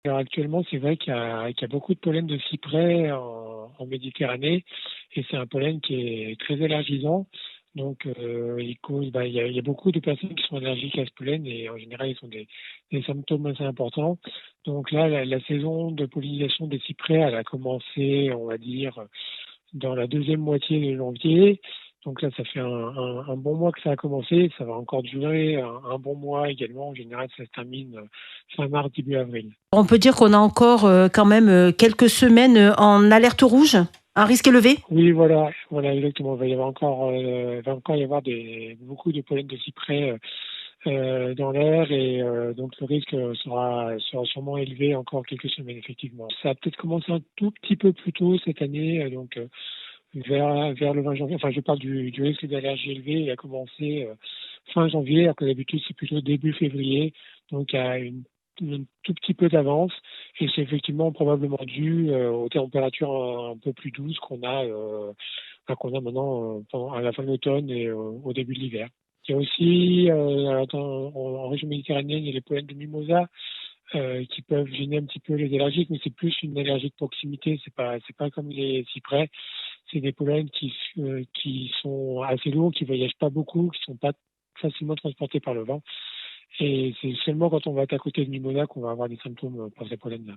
Alors actuellement, c'est vrai qu'il y a beaucoup de pollen de cyprès en Méditerranée et c'est un pollen qui est très allergisant. Donc, il y a beaucoup de personnes qui sont allergiques à ce pollen et en général, ils ont des symptômes assez importants. Donc là, la saison de pollinisation des cyprès, elle a commencé, on va dire, dans la deuxième moitié de janvier. Donc là, ça fait un bon mois que ça a commencé. Ça va encore durer un bon mois également. En général, ça se termine fin mars, début avril. On peut dire qu'on a encore quand même quelques semaines en alerte rouge, un risque élevé. Oui, voilà, exactement. Il va encore y avoir beaucoup de pollen de cyprès dans l'air et donc le risque sera sûrement élevé encore quelques semaines, effectivement. Ça a peut-être commencé un tout petit peu plus tôt cette année, vers le 20 janvier. Enfin, je parle du risque d'allergie élevé. Il a commencé fin janvier, alors que d'habitude c'est plutôt début février. Donc il y a un tout petit peu d'avance et c'est effectivement probablement dû aux températures un peu plus douces qu'on a maintenant à la fin de l'automne et au début de l'hiver. Il y a aussi en région méditerranéenne, il y a les pollens de mimosa qui peuvent gêner un petit peu les allergiques, mais c'est plus une allergie de proximité. C'est pas comme les cyprès. C'est des pollens qui sont assez lourds, qui voyagent pas beaucoup, qui sont pas facilement transportés par le vent. Et c'est seulement quand on va être à côté de Mimosa qu'on va avoir des symptômes pour ces pollens-là.